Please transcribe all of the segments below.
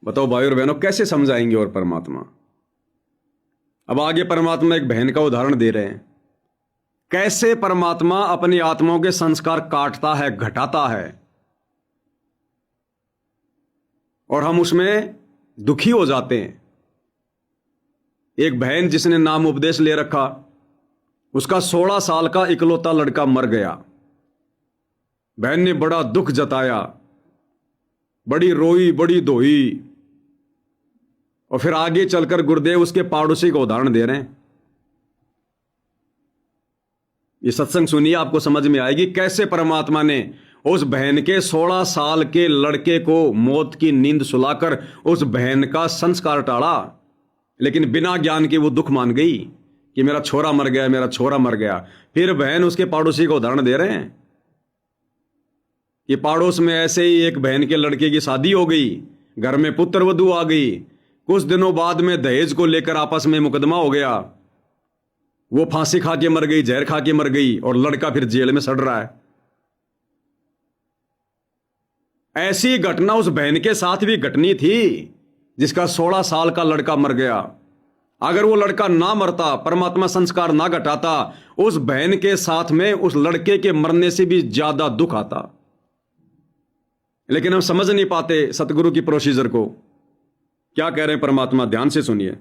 बताओ भाई और बहनों, कैसे समझाएंगे और परमात्मा? अब आगे परमात्मा एक बहन का उदाहरण दे रहे हैं, कैसे परमात्मा अपनी आत्माओं के संस्कार काटता है, घटाता है, और हम उसमें दुखी हो जाते हैं। एक बहन जिसने नाम उपदेश ले रखा, उसका 16 साल का इकलौता लड़का मर गया। बहन ने बड़ा दुख जताया, बड़ी रोई, बड़ी धोई, और फिर आगे चलकर गुरुदेव उसके पड़ोसी का उदाहरण दे रहे हैं। ये सत्संग सुनिए, आपको समझ में आएगी कैसे परमात्मा ने उस बहन के 16 साल के लड़के को मौत की नींद सुलाकर उस बहन का संस्कार टाला। लेकिन बिना ज्ञान के वो दुख मान गई कि मेरा छोरा मर गया, मेरा छोरा मर गया। फिर बहन उसके पड़ोसी को उदाहरण दे रहे हैं कि पड़ोस में ऐसे ही एक बहन के लड़के की शादी हो गई, घर में पुत्र वधू आ गई। कुछ दिनों बाद में दहेज को लेकर आपस में मुकदमा हो गया। वो फांसी खा के मर गई, जहर खा के मर गई, और लड़का फिर जेल में सड़ रहा है। ऐसी घटना उस बहन के साथ भी घटनी थी जिसका 16 साल का लड़का मर गया। अगर वो लड़का ना मरता, परमात्मा संस्कार ना घटाता, उस बहन के साथ में उस लड़के के मरने से भी ज्यादा दुख आता। लेकिन हम समझ नहीं पाते सतगुरु की प्रोसीजर को। क्या कह रहे हैं परमात्मा, ध्यान से सुनिए।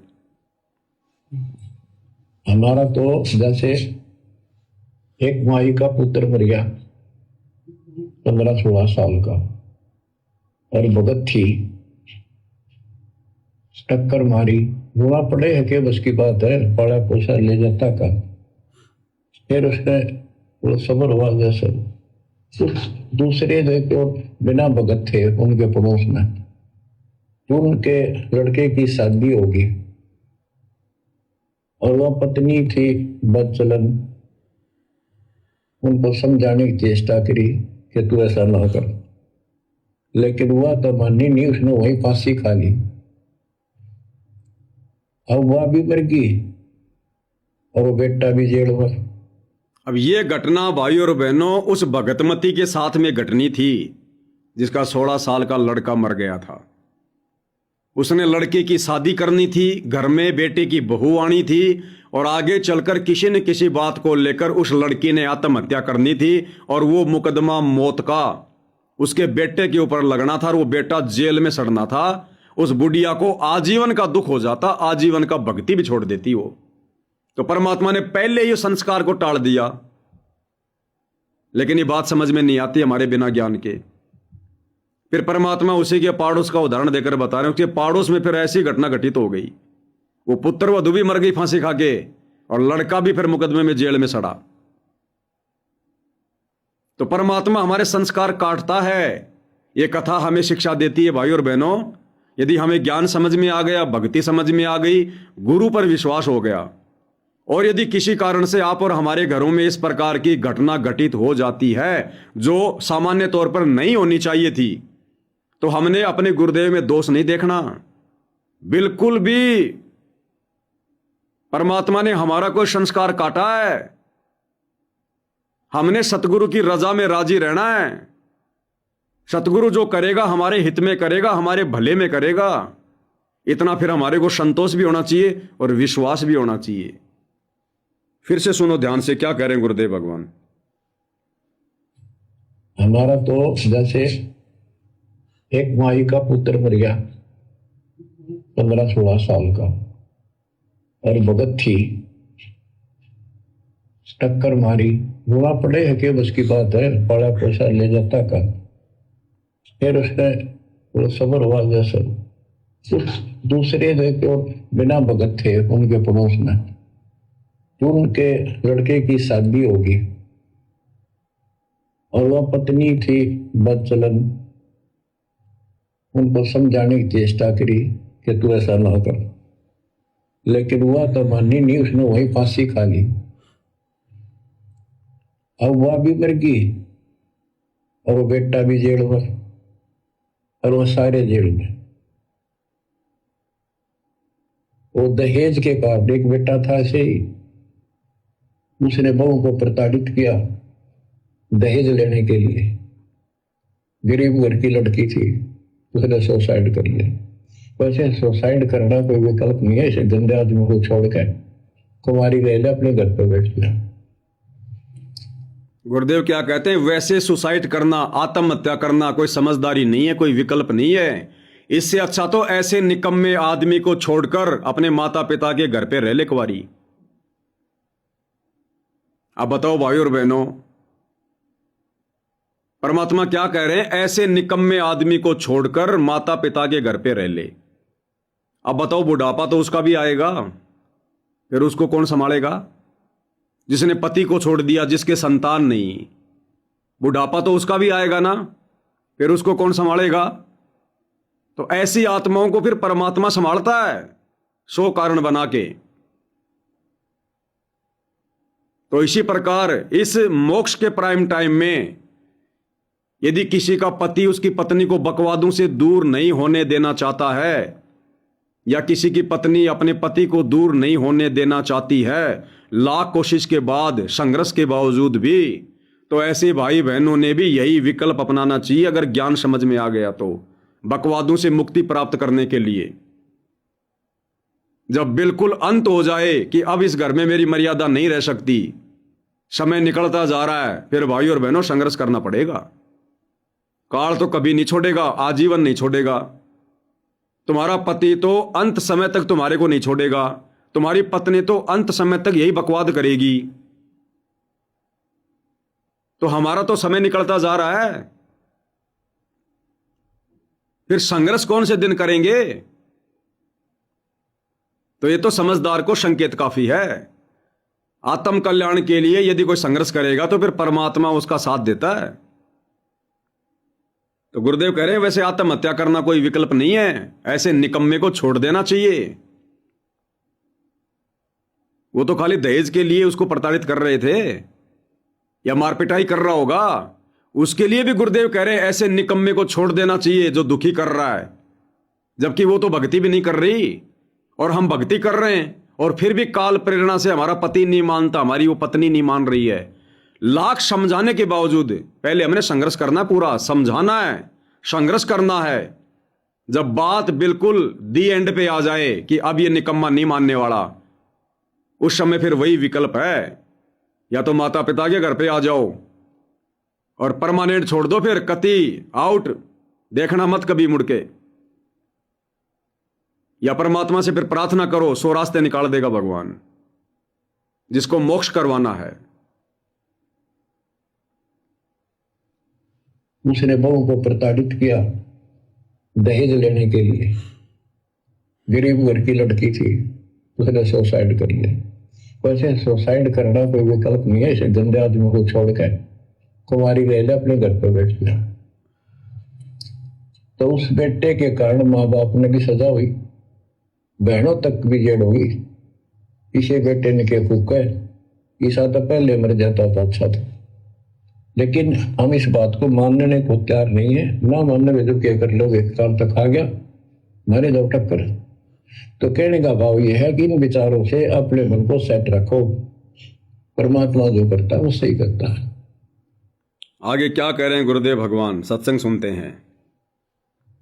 हमारा तो जैसे एक माई का पुत्र मर गया 15-16 साल का, और भगत थी, टक्कर मारी, रोना पड़े है कि बस की बात है, पड़ा पोसा ले जाता का। फिर उसने वो सबर हुआ जैसे दूसरे जो बिना भगत थे उनके पड़ोस में, तो उनके लड़के की शादी होगी, और वह पत्नी थी बदचलन। उनको समझाने की चेष्टा करी कि तू ऐसा ना कर, लेकिन वह तो मानी नहीं, उसने वही फांसी खा ली। अब वह भी मर गई और वो बेटा भी जेल में। अब ये घटना भाई और बहनों उस भगतमती के साथ में घटनी थी जिसका 16 साल का लड़का मर गया था। उसने लड़के की शादी करनी थी, घर में बेटे की बहू आनी थी, और आगे चलकर किसी न किसी बात को लेकर उस लड़की ने आत्महत्या करनी थी, और वो मुकदमा मौत का उसके बेटे के ऊपर लगना था, और वो बेटा जेल में सड़ना था। उस बुढ़िया को आजीवन का दुख हो जाता, आजीवन का भक्ति भी छोड़ देती वो। तो परमात्मा ने पहले ही संस्कार को टाल दिया। लेकिन ये बात समझ में नहीं आती हमारे बिना ज्ञान के। फिर परमात्मा उसी के पाड़ोस का उदाहरण देकर बता रहे हैं। उसके पाड़ोस में फिर ऐसी घटना घटित हो गई, वो पुत्र वधू भी मर गई फांसी खा के, और लड़का भी फिर मुकदमे में जेल में सड़ा। तो परमात्मा हमारे संस्कार काटता है। ये कथा हमें शिक्षा देती है भाई और बहनों, यदि हमें ज्ञान समझ में आ गया, भक्ति समझ में आ गई, गुरु पर विश्वास हो गया, और यदि किसी कारण से आप और हमारे घरों में इस प्रकार की घटना घटित हो जाती है जो सामान्य तौर पर नहीं होनी चाहिए थी, तो हमने अपने गुरुदेव में दोष नहीं देखना बिल्कुल भी। परमात्मा ने हमारा कोई संस्कार काटा है, हमने सतगुरु की रजा में राजी रहना है। सतगुरु जो करेगा हमारे हित में करेगा, हमारे भले में करेगा। इतना फिर हमारे को संतोष भी होना चाहिए और विश्वास भी होना चाहिए। फिर से सुनो ध्यान से, क्या कह रहे हैं गुरुदेव भगवान। हमारा तो जैसे एक माई का पुत्र मर गया 15-16 साल का, और भगत थी, टक्कर मारी, रोना पड़े है कि बस की बात है, पड़ा पोसा ले जाता का। फिर उसने वो सबर हुआ जैसे दूसरे जो बिना भगत थे उनके पड़ोस में, तो उनके लड़के की शादी होगी, और वह पत्नी थी बदचलन। उनको समझाने की चेष्टा करी कि तू ऐसा ना कर, लेकिन वह तो मानी नहीं, उसने वही फांसी खा ली। अब वह भी मर गई और वो बेटा भी जेल में, और वो सारे जेल में। वो दहेज के कारण, एक बेटा था ऐसे ही, उसने बहू को प्रताड़ित किया दहेज लेने के लिए। गरीब घर की लड़की थी, उसने सुसाइड कर लिया। वैसे सुसाइड करना कोई विकल्प नहीं है, इसे गंदे आदमी को छोड़ के कुमारी रह ले, अपने घर पे बैठ जा। गुरुदेव क्या कहते हैं, वैसे सुसाइड करना, आत्महत्या करना कोई समझदारी नहीं है, कोई विकल्प नहीं है। इससे अच्छा तो ऐसे निकम्मे आदमी को छोड़कर अपने माता पिता के घर पे रह ले कुंवारी। अब बताओ भाई और बहनों, परमात्मा क्या कह रहे हैं, ऐसे निकम्मे आदमी को छोड़कर माता पिता के घर पे रह ले। अब बताओ, बुढ़ापा तो उसका भी आएगा, फिर उसको कौन संभालेगा? जिसने पति को छोड़ दिया, जिसके संतान नहीं, बुढ़ापा तो उसका भी आएगा ना, फिर उसको कौन संभालेगा? तो ऐसी आत्माओं को फिर परमात्मा संभालता है, सो कारण बना के। तो इसी प्रकार इस मोक्ष के प्राइम टाइम में यदि किसी का पति उसकी पत्नी को बकवादों से दूर नहीं होने देना चाहता है, या किसी की पत्नी अपने पति को दूर नहीं होने देना चाहती है, लाख कोशिश के बाद, संघर्ष के बावजूद भी, तो ऐसे भाई बहनों ने भी यही विकल्प अपनाना चाहिए, अगर ज्ञान समझ में आ गया तो, बकवादों से मुक्ति प्राप्त करने के लिए। जब बिल्कुल अंत हो जाए कि अब इस घर में मेरी मर्यादा नहीं रह सकती, समय निकलता जा रहा है, फिर भाई और बहनों संघर्ष करना पड़ेगा। काल तो कभी नहीं छोड़ेगा, आजीवन नहीं छोड़ेगा। तुम्हारा पति तो अंत समय तक तुम्हारे को नहीं छोड़ेगा, तुम्हारी पत्नी तो अंत समय तक यही बकवाद करेगी। तो हमारा तो समय निकलता जा रहा है, फिर संघर्ष कौन से दिन करेंगे? तो ये तो समझदार को संकेत काफी है। आत्म कल्याण के लिए यदि कोई संघर्ष करेगा तो फिर परमात्मा उसका साथ देता है। तो गुरुदेव कह रहे हैं, वैसे आत्महत्या करना कोई विकल्प नहीं है, ऐसे निकम्मे को छोड़ देना चाहिए। वो तो खाली दहेज के लिए उसको प्रताड़ित कर रहे थे, या मारपिटाई कर रहा होगा, उसके लिए भी गुरुदेव कह रहे हैं ऐसे निकम्मे को छोड़ देना चाहिए जो दुखी कर रहा है, जबकि वो तो भक्ति भी नहीं कर रही और हम भक्ति कर रहे हैं, और फिर भी काल प्रेरणा से हमारा पति नहीं मानता, हमारी वो पत्नी नहीं मान रही है। लाख समझाने के बावजूद पहले हमने संघर्ष करना, पूरा समझाना है, संघर्ष करना है। जब बात बिल्कुल दी एंड पे आ जाए कि अब ये निकम्मा नहीं मानने वाला, उस समय फिर वही विकल्प है, या तो माता पिता के घर पे आ जाओ और परमानेंट छोड़ दो, फिर कति आउट, देखना मत कभी मुड़ के, या परमात्मा से फिर प्रार्थना करो, 100 रास्ते निकाल देगा भगवान, जिसको मोक्ष करवाना है। उसने बहू को प्रताड़ित किया दहेज लेने के लिए, गरीब घर की लड़की थी, उसने सुसाइड कर लिया। वैसे सुसाइड करना कोई विकल्प नहीं है, इसे गंदे आदमी को छोड़ कर कुमारी रह ले, अपने घर पे बैठ गया। तो उस बेटे के कारण माँ बाप ने भी सजा हुई, बहनों तक भी जेड़ हुई। इसे बेटे ने क्या फूका है, ईसा तो पहले मर जाता था, अच्छा था। लेकिन हम इस बात को मानने को तैयार नहीं है, ना मानने में तो क्या कर लोगे, काल तक आ गया, मारे जाओ टक्कर। तो कहने का भाव यह है कि इन विचारों से अपने मन को सेट रखो, परमात्मा जो करता है वो सही करता है। आगे क्या कह रहे हैं गुरुदेव भगवान, सत्संग सुनते हैं।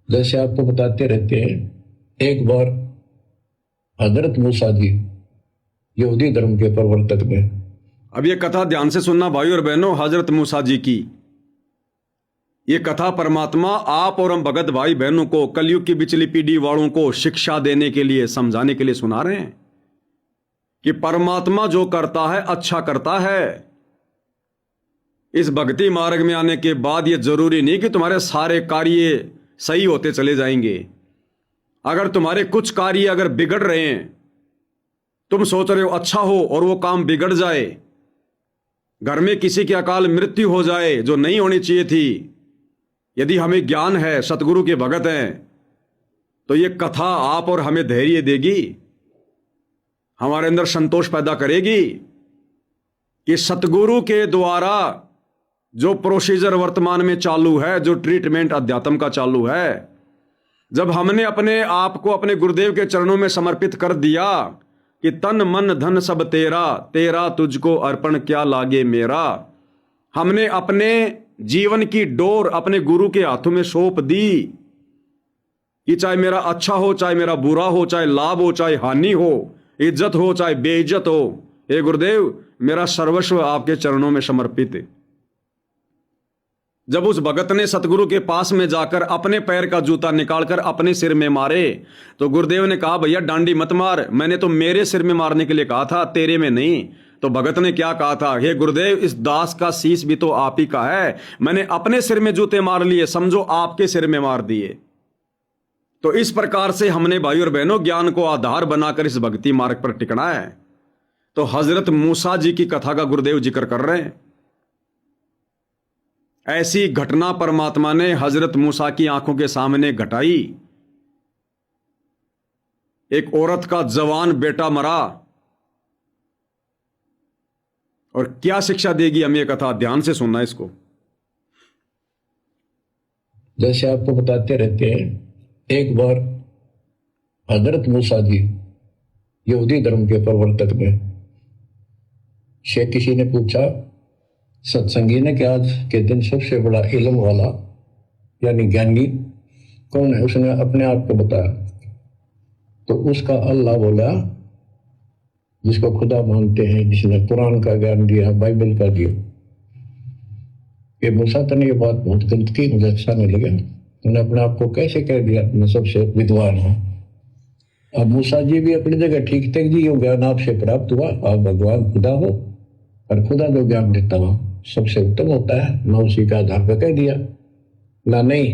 जैसे आपको बताते रहते हैं, एक बार हजरत मूसा जी यहूदी धर्म के प्रवर्तक में, अब ये कथा ध्यान से सुनना भाई और बहनों, हजरत मूसा जी की ये कथा परमात्मा आप और हम भगत भाई बहनों को, कलयुग की बिचली पीढ़ी वालों को शिक्षा देने के लिए, समझाने के लिए सुना रहे हैं कि परमात्मा जो करता है अच्छा करता है। इस भक्ति मार्ग में आने के बाद ये जरूरी नहीं कि तुम्हारे सारे कार्य सही होते चले जाएंगे। अगर तुम्हारे कुछ कार्य अगर बिगड़ रहे हैं, तुम सोच रहे हो अच्छा हो और वो काम बिगड़ जाए, घर में किसी की अकाल मृत्यु हो जाए जो नहीं होनी चाहिए थी, यदि हमें ज्ञान है, सतगुरु के भगत हैं, तो ये कथा आप और हमें धैर्य देगी, हमारे अंदर संतोष पैदा करेगी कि सतगुरु के द्वारा जो प्रोसीजर वर्तमान में चालू है, जो ट्रीटमेंट अध्यात्म का चालू है, जब हमने अपने आप को अपने गुरुदेव के चरणों में समर्पित कर दिया कि तन मन धन सब तेरा, तेरा तुझको अर्पण क्या लागे मेरा, हमने अपने जीवन की डोर अपने गुरु के हाथों में सौंप दी, कि चाहे मेरा अच्छा हो, चाहे मेरा बुरा हो, चाहे लाभ हो, चाहे हानि हो, इज्जत हो, चाहे बेइज्जत हो, हे गुरुदेव मेरा सर्वस्व आपके चरणों में समर्पित है। जब उस भगत ने सतगुरु के पास में जाकर अपने पैर का जूता निकालकर अपने सिर में मारे तो गुरुदेव ने कहा, भैया डांडी मत मार, मैंने तो मेरे सिर में मारने के लिए कहा था, तेरे में नहीं। तो भगत ने क्या कहा था, हे गुरुदेव इस दास का शीश भी तो आप ही का है, मैंने अपने सिर में जूते मार लिए, समझो आपके सिर में मार दिए। तो इस प्रकार से हमने भाई और बहनों ज्ञान को आधार बनाकर इस भक्ति मार्ग पर टिकना है। तो हजरत मूसा जी की कथा का गुरुदेव जिक्र कर रहे हैं। ऐसी घटना परमात्मा ने हजरत मूसा की आंखों के सामने घटाई। एक औरत का जवान बेटा मरा, और क्या शिक्षा देगी हमें ये कथा, ध्यान से सुनना इसको। जैसे आपको बताते रहते हैं, एक बार हजरत मूसा जी यहूदी धर्म के प्रवर्तक में से किसी ने पूछा सत्संगी ने कि आज के दिन सबसे बड़ा इल्म वाला यानी ज्ञानी कौन है? उसने अपने आप को बताया। तो उसका अल्लाह बोला, जिसको खुदा मानते हैं, जिसने कुरान का ज्ञान दिया, बाइबल का दिया। ये मूसा ने ये बात बहुत गलत की, मुझे अच्छा नहीं लगा। उन्होंने अपने आप को कैसे कह दिया मैं सबसे विद्वान हूं। अब मूसा जी भी अपनी जगह ठीक थे जी, ये ज्ञान आपसे प्राप्त हुआ, आप भगवान खुदा हो, और खुदा जो ज्ञान देता हो सबसे उत्तम होता है, मैं उसी का आधार पर कह दिया ना। नहीं,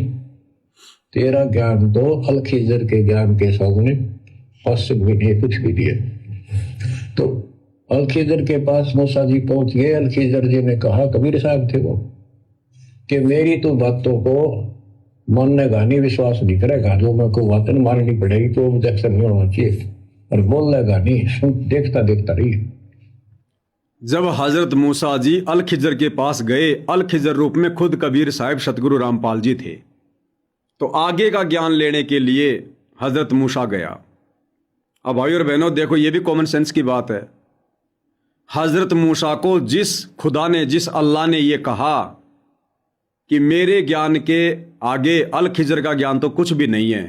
तेरा ज्ञान तो अल खिजर के ज्ञान के सामने फर्स्ट भी नहीं कुछ भी दिया। तो अल खिजर के पास मूसा जी पहुंच गए। अल खिजर जी ने कहा, कबीर साहब थे वो, कि मेरी तो बातों को मानने का नहीं, विश्वास नहीं करेगा, जो मेरे को बातें माननी पड़ेगी तो ऑब्जेक्शन नहीं होना चाहिए, और बोलने का नहीं, सुन देखता देखता रही। जब हजरत मूसा जी अल खिजर के पास गए, अल खिजर रूप में खुद कबीर साहिब सतगुरु रामपाल जी थे, तो आगे का ज्ञान लेने के लिए हजरत मूसा गया। अब भाई और बहनों देखो, ये भी कॉमन सेंस की बात है। हजरत मूसा को जिस खुदा ने, जिस अल्लाह ने ये कहा कि मेरे ज्ञान के आगे अल खिजर का ज्ञान तो कुछ भी नहीं है,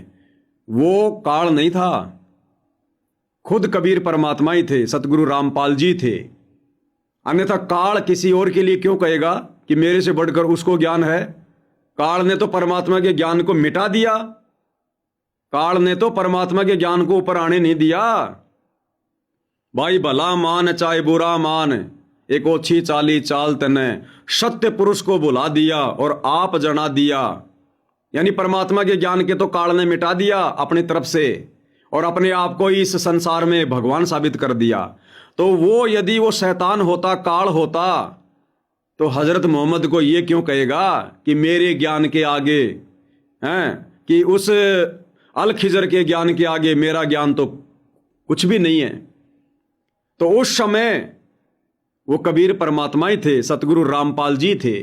वो काल नहीं था, खुद कबीर परमात्मा ही थे, सतगुरु रामपाल जी थे। अन्यथा काल किसी और के लिए क्यों कहेगा कि मेरे से बढ़कर उसको ज्ञान है? काल ने तो परमात्मा के ज्ञान को मिटा दिया, काल ने तो परमात्मा के ज्ञान को ऊपर आने नहीं दिया। भाई भला मान चाहे बुरा मान, एक ओछी चाली चाल तने, सत्य पुरुष को बुला दिया और आप जना दिया। यानी परमात्मा के ज्ञान के तो काल ने मिटा दिया अपनी तरफ से, और अपने आप को इस संसार में भगवान साबित कर दिया। तो वो यदि वो शैतान होता, काल होता, तो हजरत मोहम्मद को ये क्यों कहेगा कि मेरे ज्ञान के आगे हैं, कि उस अल खिजर के ज्ञान के आगे मेरा ज्ञान तो कुछ भी नहीं है। तो उस समय वो कबीर परमात्मा ही थे, सतगुरु रामपाल जी थे,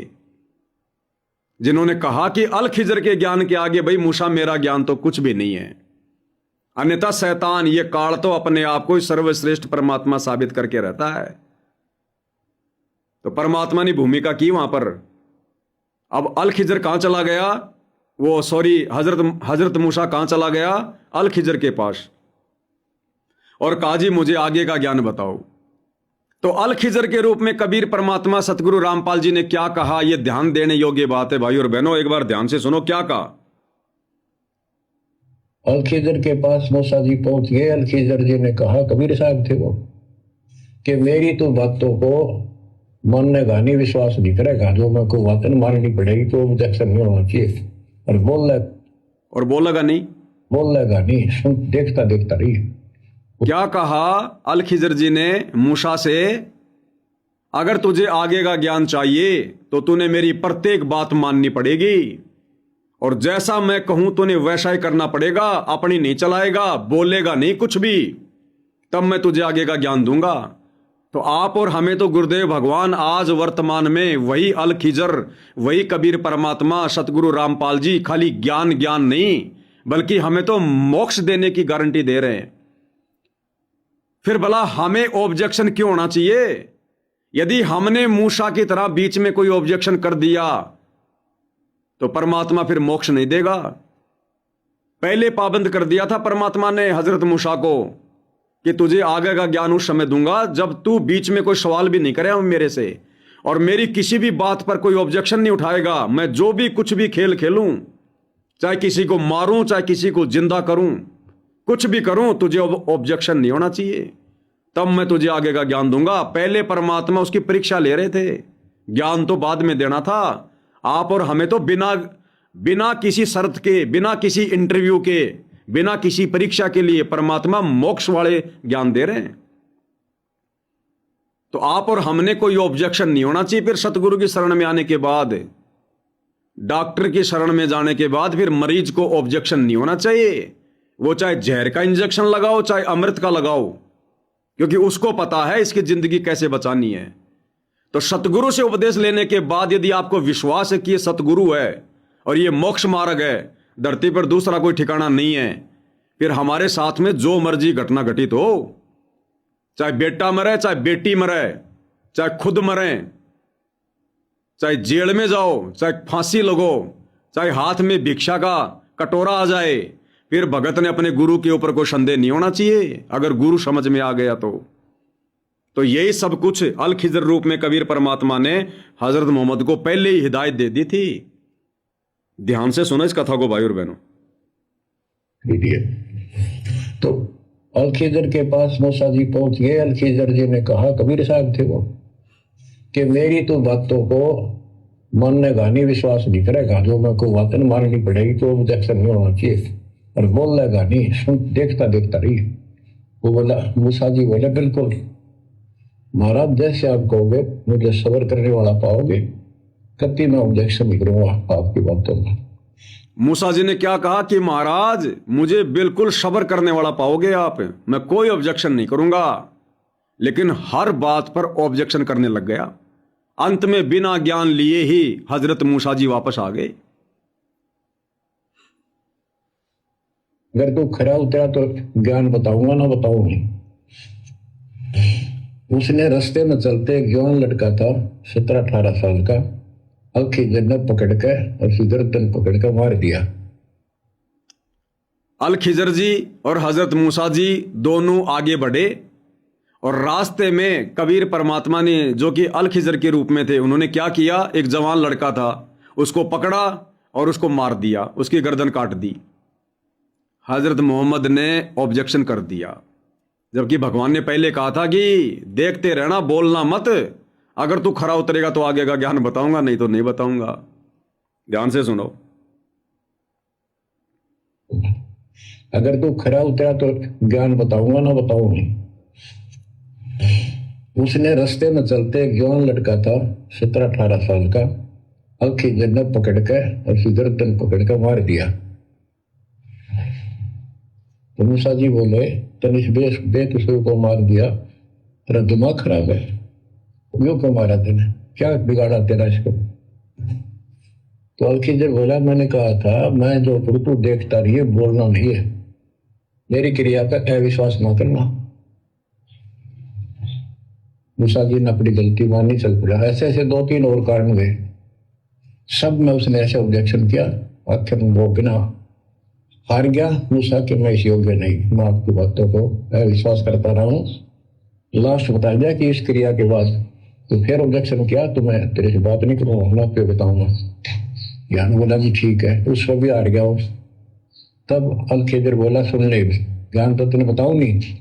जिन्होंने कहा कि अल खिजर के ज्ञान के आगे भाई मूसा मेरा ज्ञान तो कुछ भी नहीं है। अन्यथा शैतान, ये काल तो अपने आप को सर्वश्रेष्ठ परमात्मा साबित करके रहता है। तो परमात्मा ने भूमिका की वहां पर। अब अल खिजर कहां चला गया, वो सॉरी हजरत मूसा कहां चला गया? अल खिजर के पास, और कहा जी मुझे आगे का ज्ञान बताओ। तो अल खिजर के रूप में कबीर परमात्मा सतगुरु रामपाल जी ने क्या कहा, यह ध्यान देने योग्य बात है भाई और बहनों। एक बार ध्यान से सुनो क्या कहा। अल खिजर के पास मूसा जी पहुंच गए। अल खिजर जी ने कहा, कबीर साहब थे वो, कि मेरी तो बातों को मानने का नहीं, विश्वास नहीं करेगा, जो मेरे को बातें माननी पड़ेगी तो ऑब्जेक्शन नहीं होना चाहिए, और बोलेगा नहीं, सुन देखता देखता रही। क्या कहा अल खिजर जी ने मूसा से? अगर तुझे आगे का ज्ञान चाहिए तो तूने मेरी प्रत्येक बात माननी पड़ेगी, और जैसा मैं कहूं तूने वैसा ही करना पड़ेगा, अपनी नहीं चलाएगा, बोलेगा नहीं कुछ भी, तब मैं तुझे आगे का ज्ञान दूंगा। तो आप और हमें तो गुरुदेव भगवान आज वर्तमान में वही अल खिजर, वही कबीर परमात्मा सतगुरु रामपाल जी खाली ज्ञान नहीं, बल्कि हमें तो मोक्ष देने की गारंटी दे रहे हैं। फिर भला हमें ऑब्जेक्शन क्यों होना चाहिए? यदि हमने मूसा की तरह बीच में कोई ऑब्जेक्शन कर दिया तो परमात्मा फिर मोक्ष नहीं देगा। पहले पाबंद कर दिया था परमात्मा ने हजरत मूसा को कि तुझे आगे का ज्ञान उस समय दूंगा जब तू बीच में कोई सवाल भी नहीं करे मेरे से, और मेरी किसी भी बात पर कोई ऑब्जेक्शन नहीं उठाएगा। मैं जो भी कुछ भी खेल खेलूं, चाहे किसी को मारूं, चाहे किसी को जिंदा करूं, कुछ भी करूं, तुझे ऑब्जेक्शन नहीं होना चाहिए, तब मैं तुझे आगे का ज्ञान दूंगा। पहले परमात्मा उसकी परीक्षा ले रहे थे, ज्ञान तो बाद में देना था। आप और हमें तो बिना बिना किसी शर्त के, बिना किसी इंटरव्यू के, बिना किसी परीक्षा के लिए परमात्मा मोक्ष वाले ज्ञान दे रहे हैं। तो आप और हमने कोई ऑब्जेक्शन नहीं होना चाहिए। फिर सतगुरु की शरण में आने के बाद, डॉक्टर की शरण में जाने के बाद फिर मरीज को ऑब्जेक्शन नहीं होना चाहिए। वो चाहे जहर का इंजेक्शन लगाओ, चाहे अमृत का लगाओ, क्योंकि उसको पता है इसकी जिंदगी कैसे बचानी है। तो सतगुरु से उपदेश लेने के बाद यदि आपको विश्वास है कि ये सतगुरु है और ये मोक्ष मार्ग है, धरती पर दूसरा कोई ठिकाना नहीं है, फिर हमारे साथ में जो मर्जी घटना घटित हो, चाहे बेटा मरे, चाहे बेटी मरे, चाहे खुद मरे, चाहे जेल में जाओ, चाहे फांसी लगो, चाहे हाथ में भिक्षा का कटोरा आ जाए, फिर भगत ने अपने गुरु के ऊपर कोई संदेह नहीं होना चाहिए। अगर गुरु समझ में आ गया तो यही सब कुछ अल खिजर रूप में कबीर परमात्मा ने हजरत मोहम्मद को पहले ही हिदायत दे दी थी। ध्यान से सुनो इस कथा को भाई और बहनों। तो अल खिजर के पास मूसा जी पहुंच गए। अल खिजर जी ने कहा, कबीर साहब थे वो, कि मेरी तो बातों को मानने का नहीं, विश्वास नहीं करेगा, जो मैं को बातें माननी पड़ेगी तो ऑब्जेक्शन नहीं होना चाहिए, और बोल लेगा नहीं, सुन देखता देखता रही। वो बोला, मूसा जी बोले, बिल्कुल महाराज, जैसे आप कहोगे मुझे सब्र करने वाला पाओगे, कभी मैं ऑब्जेक्शन नहीं करूंगा आपकी बातों में। मूसा जी ने क्या कहा कि महाराज मुझे बिल्कुल सब्र करने वाला पाओगे आप, मैं कोई ऑब्जेक्शन नहीं करूंगा। लेकिन हर बात पर ऑब्जेक्शन करने लग गया। अंत में बिना ज्ञान लिए ही हजरत मूसा जी वापस आ गए। अगर तू खरा उतरा तो ज्ञान बताऊंगा, ना बताऊंगी। उसने रास्ते में चलते एक जवान लड़का था 17-18 साल का, अल खिजर ने पकड़ के और गर्दन पकड़ के मार दिया। अल खिजर जी और हजरत मूसा जी दोनों आगे बढ़े, और रास्ते में कबीर परमात्मा ने, जो कि अल खिजर के रूप में थे, उन्होंने क्या किया, एक जवान लड़का था उसको पकड़ा और उसको मार दिया, उसकी गर्दन काट दी। हजरत मोहम्मद ने ऑब्जेक्शन कर दिया, जबकि भगवान ने पहले कहा था कि देखते रहना, बोलना मत, अगर तू खरा उतरेगा तो आगे का ज्ञान बताऊंगा, नहीं तो नहीं बताऊंगा। ध्यान से सुनो। अगर तू खरा उतरा तो ज्ञान बताऊंगा, ना बताऊंगी। उसने रास्ते में चलते एक जवान लड़का था 17-18 साल का, अल खिजर ने पकड़ के और गर्दन पकड़ के मार दिया। तो मूसा जी बोले, तनिष बेकसूर को मार दिया, तेरा दिमाग खराब है, क्यों को मारा तेने, क्या बिगाड़ा तेरा इसको? तो अल खिजर बोला, मैंने कहा था मैं जो तू देखता रही है, बोलना नहीं है, मेरी क्रिया का अविश्वास ना करना। मूसा जी ने अपनी गलती मानी, चल पड़ा। ऐसे ऐसे 2-3 और कारण हुए, सब में उसने ऐसे ऑब्जेक्शन किया, आखिर वो बिना हार गया। मूसा के मैं इस योग्य नहीं, मैं आपकी बातों को अविश्वास करता रहा हूँ। लास्ट बता दिया कि इस क्रिया के बाद तो फिर ऑब्जेक्शन किया तो मैं तेरे से बात नहीं करूँगा, मैं आपको बताऊंगा। ज्ञान बोला जी ठीक है, उस पर भी हार गया वो। तब अल खिजर बोला, सुन ले, ज्ञान तो तूने बताऊं नहीं।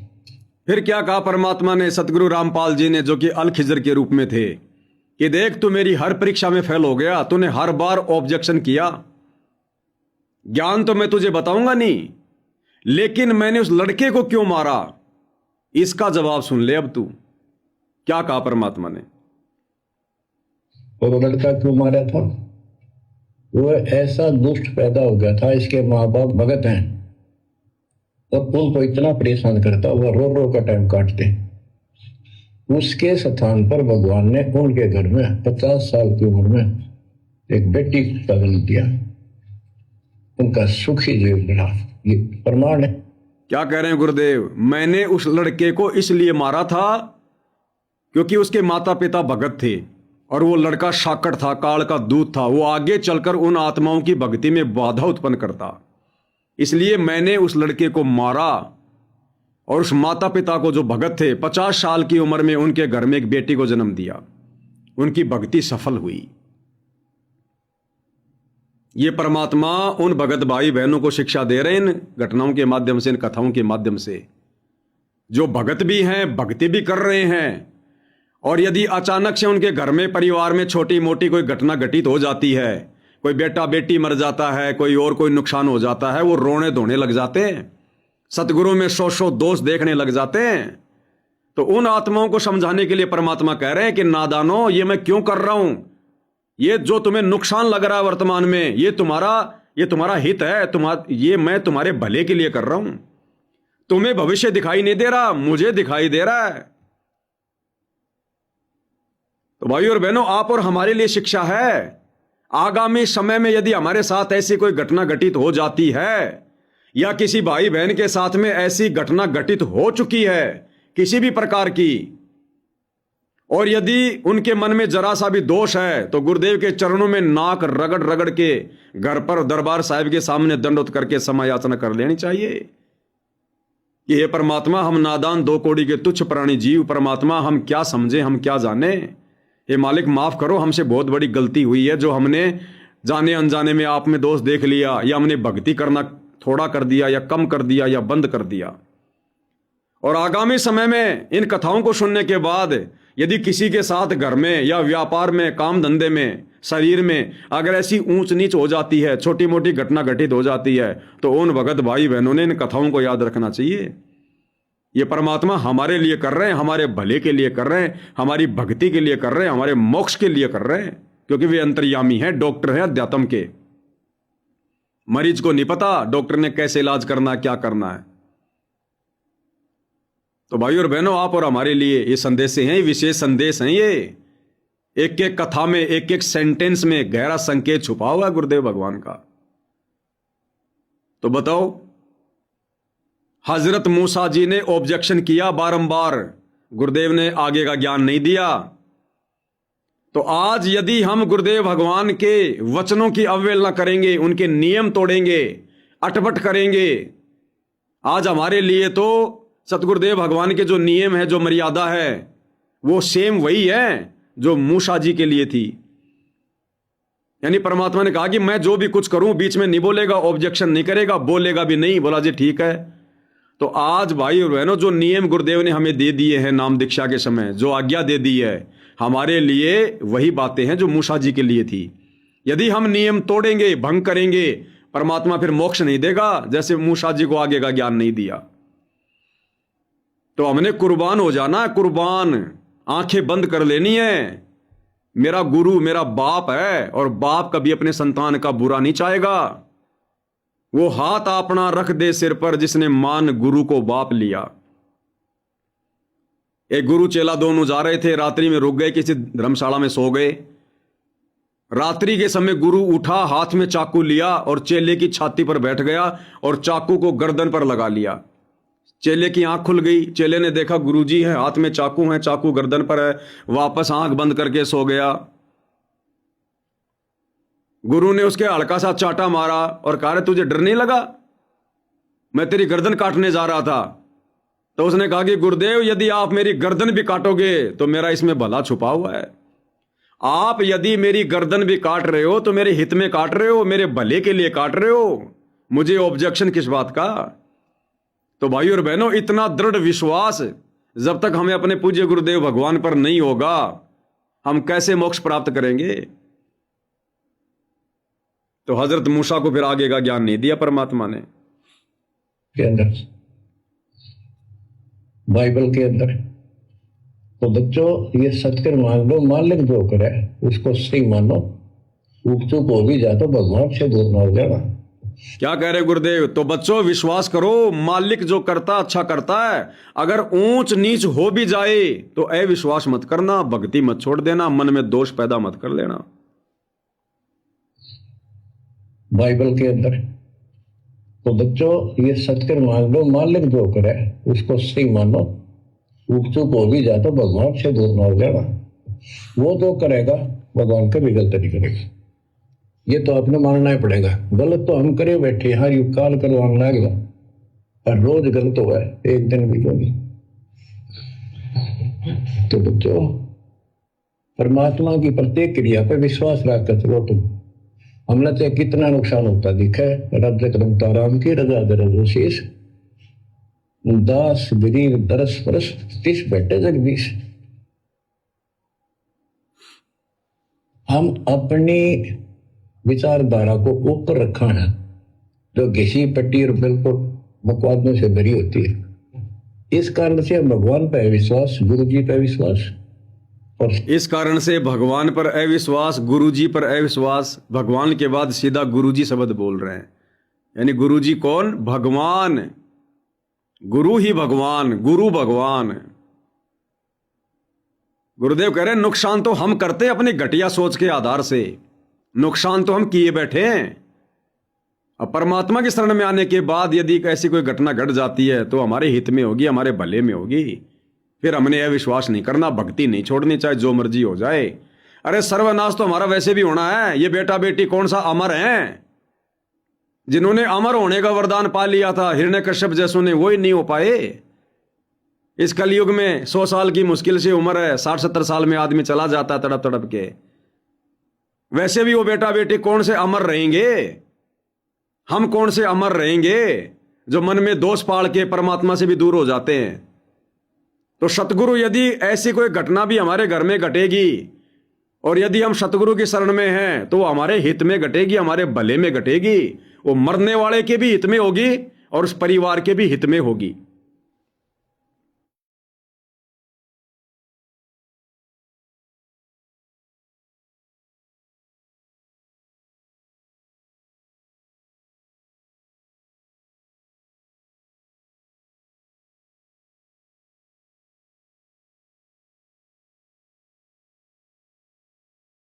फिर क्या कहा परमात्मा ने सतगुरु रामपाल जी ने, जो कि अल खिजर के रूप में थे, कि देख तू मेरी हर परीक्षा में फेल हो गया, तूने हर बार ऑब्जेक्शन किया, ज्ञान तो मैं तुझे बताऊंगा नहीं, लेकिन मैंने उस लड़के को क्यों मारा, इसका जवाब सुन ले। अब तू क्या कहा परमात्मा ने? और वो लड़का क्यों मारा था? वो ऐसा दुष्ट पैदा हो गया था, इसके माँ बाप भगत हैं और उनको इतना परेशान करता, वो रो रो का टाइम काटते। उसके स्थान पर भगवान ने उनके घर में 50 साल की उम्र में एक बेटी का जन्म दिया, उनका सुखी जीवन मिला। ये प्रमाण है। क्या कह रहे हैं गुरुदेव? मैंने उस लड़के को इसलिए मारा था क्योंकि उसके माता पिता भगत थे, और वो लड़का शाकड़ था, काल का दूत था, वो आगे चलकर उन आत्माओं की भक्ति में बाधा उत्पन्न करता। इसलिए मैंने उस लड़के को मारा। और उस माता पिता को, जो भगत थे, 50 साल की उम्र में उनके घर में एक बेटी को जन्म दिया। उनकी भक्ति सफल हुई। ये परमात्मा उन भगत भाई बहनों को शिक्षा दे रहे हैं इन घटनाओं के माध्यम से, इन कथाओं के माध्यम से, जो भगत भी हैं, भक्ति भी कर रहे हैं। और यदि अचानक से उनके घर में, परिवार में छोटी मोटी कोई घटना घटित हो जाती है, कोई बेटा बेटी मर जाता है, कोई और कोई नुकसान हो जाता है, वो रोने धोने लग जाते हैं, सतगुरु में सौ दोष देखने लग जाते हैं। तो उन आत्माओं को समझाने के लिए परमात्मा कह रहे हैं कि नादानो, ये मैं क्यों कर रहा हूं? ये जो तुम्हें नुकसान लग रहा है वर्तमान में, ये तुम्हारा हित है, ये मैं तुम्हारे भले के लिए कर रहा हूं। तुम्हें भविष्य दिखाई नहीं दे रहा, मुझे दिखाई दे रहा है। तो भाई और बहनों, आप और हमारे लिए शिक्षा है। आगामी समय में यदि हमारे साथ ऐसी कोई घटना घटित हो जाती है, या किसी भाई बहन के साथ में ऐसी घटना घटित हो चुकी है किसी भी प्रकार की, और यदि उनके मन में जरा सा भी दोष है, तो गुरुदेव के चरणों में नाक रगड़ रगड़ के घर पर दरबार साहिब के सामने दंडोत करके समय याचना कर लेनी चाहिए कि हे परमात्मा, हम नादान 2 कौड़ी के तुच्छ प्राणी जीव, परमात्मा हम क्या समझे, हम क्या जाने। हे मालिक, माफ करो, हमसे बहुत बड़ी गलती हुई है, जो हमने जाने अनजाने में आप में दोष देख लिया, या हमने भक्ति करना थोड़ा कर दिया, या कम कर दिया, या बंद कर दिया। और आगामी समय में इन कथाओं को सुनने के बाद यदि किसी के साथ घर में या व्यापार में, काम धंधे में, शरीर में अगर ऐसी ऊंच नीच हो जाती है, छोटी मोटी घटना घटित हो जाती है, तो उन भगत भाई बहनों ने इन कथाओं को याद रखना चाहिए। ये परमात्मा हमारे लिए कर रहे हैं, हमारे भले के लिए कर रहे हैं, हमारी भक्ति के लिए कर रहे हैं, हमारे मोक्ष के लिए कर रहे हैं, क्योंकि वे अंतर्यामी हैं, डॉक्टर हैं अध्यात्म के। मरीज को नहीं पता डॉक्टर ने कैसे इलाज करना है, क्या करना है। तो भाई और बहनों, आप और हमारे लिए ये संदेश हैं, विशेष संदेश हैं। ये एक एक कथा में, एक एक सेंटेंस में गहरा संकेत छुपा हुआ है गुरुदेव भगवान का। तो बताओ, हजरत मूसा जी ने ऑब्जेक्शन किया बारंबार, गुरुदेव ने आगे का ज्ञान नहीं दिया। तो आज यदि हम गुरुदेव भगवान के वचनों की अवहेलना करेंगे, उनके नियम तोड़ेंगे, अटपट करेंगे, आज हमारे लिए तो सतगुरुदेव भगवान के जो नियम है, जो मर्यादा है, वो सेम वही है जो मूसा जी के लिए थी। यानी परमात्मा ने कहा कि मैं जो भी कुछ करूं बीच में नहीं बोलेगा, ऑब्जेक्शन नहीं करेगा, बोलेगा भी नहीं। बोला जी ठीक है। तो आज भाई और बहनों, जो नियम गुरुदेव ने हमें दे दिए हैं नाम दीक्षा के समय, जो आज्ञा दे दी है, हमारे लिए वही बातें हैं जो मूसा जी के लिए थी। यदि हम नियम तोड़ेंगे, भंग करेंगे, परमात्मा फिर मोक्ष नहीं देगा, जैसे मूसा जी को आगे का ज्ञान नहीं दिया। तो हमने कुर्बान हो जाना, कुर्बान, आंखें बंद कर लेनी है। मेरा गुरु मेरा बाप है, और बाप कभी अपने संतान का बुरा नहीं चाहेगा। वो हाथ अपना रख दे सिर पर जिसने मान गुरु को बाप लिया। एक गुरु चेला दोनों जा रहे थे, रात्रि में रुक गए, किसी धर्मशाला में सो गए। रात्रि के समय गुरु उठा, हाथ में चाकू लिया और चेले की छाती पर बैठ गया और चाकू को गर्दन पर लगा लिया। चेले की आंख खुल गई। चेले ने देखा गुरुजी है, हाथ में चाकू है, चाकू गर्दन पर है। वापस आंख बंद करके सो गया। गुरु ने उसके हल्का सा चाटा मारा और कहा, रे तुझे डर नहीं लगा, मैं तेरी गर्दन काटने जा रहा था। तो उसने कहा कि गुरुदेव, यदि आप मेरी गर्दन भी काटोगे तो मेरा इसमें भला छुपा हुआ है। आप यदि मेरी गर्दन भी काट रहे हो तो मेरे हित में काट रहे हो, मेरे भले के लिए काट रहे हो, मुझे ऑब्जेक्शन किस बात का। तो भाई और बहनों, इतना दृढ़ विश्वास जब तक हमें अपने पूज्य गुरुदेव भगवान पर नहीं होगा, हम कैसे मोक्ष प्राप्त करेंगे। तो हजरत मूसा को फिर आगे का ज्ञान नहीं दिया परमात्मा ने। के अंदर, बाइबल के अंदर, तो बच्चों ये सत्य मान लो, मालिक जो करे उसको सही मानो। ऊक चूक हो भी जाए तो भगवान से दूर ना हो जाना। क्या कह रहे गुरुदेव? तो बच्चों विश्वास करो, मालिक जो करता अच्छा करता है। अगर ऊंच नीच हो भी जाए तो अविश्वास मत करना, भक्ति मत छोड़ देना, मन में दोष पैदा मत कर लेना। बाइबल के अंदर, तो बच्चों ये सत्य मान लो, मालिक जो करे उसको सही मानो। ऊक चूक हो भी जाए तो भगवान से दूर ना हो जाना। वो जो करेगा भगवान कभी गलत नहीं करेगा। ये तो आपने मानना ही पड़ेगा। गलत तो हम करे बैठे, हर युग काल करवाने लग गया, और रोज गलत हुआ है, एक दिन भी नहीं। तो बच्चों, परमात्मा की प्रत्येक क्रिया पर विश्वास रखकर चलो तुम। हमने तो कितना नुकसान होता दिखा है। राज्य करमता राम की रजा दरज शेष, दास गरीब दरस परस तिस बैठे जगदीश। हम अपनी विचारधारा को ऊपर रखा है, जो घिसी पट्टी और बिल्कुल बकवादों से भरी होती है। इस कारण से हम भगवान पर विश्वास, गुरु जी पर विश्वास, और इस कारण से भगवान पर अविश्वास, गुरु जी पर अविश्वास, भगवान के बाद सीधा गुरु जी शब्द बोल रहे हैं। यानी गुरु जी कौन? भगवान। गुरु ही भगवान, गुरु भगवान। गुरुदेव कह रहे हैं नुकसान तो हम करते हैं अपनी घटिया सोच के आधार से, नुकसान तो हम किए बैठे हैं। अब परमात्मा की शरण में आने के बाद यदि ऐसी कोई घटना घट जाती है तो हमारे हित में होगी, हमारे भले में होगी। फिर हमने यह विश्वास नहीं करना, भक्ति नहीं छोड़नी, चाहे जो मर्जी हो जाए। अरे सर्वनाश तो हमारा वैसे भी होना है। ये बेटा बेटी कौन सा अमर हैं? जिन्होंने अमर होने का वरदान पा लिया था हिरण्यकश्यप जैसों ने, वही नहीं हो पाए। इस कलयुग में 100 साल की मुश्किल से उम्र है, 60-70 साल में आदमी चला जाता है तड़प तड़प के। वैसे भी वो बेटा बेटी कौन से अमर रहेंगे? हम कौन से अमर रहेंगे जो मन में दोष पाल के परमात्मा से भी दूर हो जाते हैं। तो सतगुरु, यदि ऐसी कोई घटना भी हमारे घर में घटेगी और यदि हम सतगुरु की शरण में हैं तो वो हमारे हित में घटेगी, हमारे भले में घटेगी। वो मरने वाले के भी हित में होगी और उस परिवार के भी हित में होगी।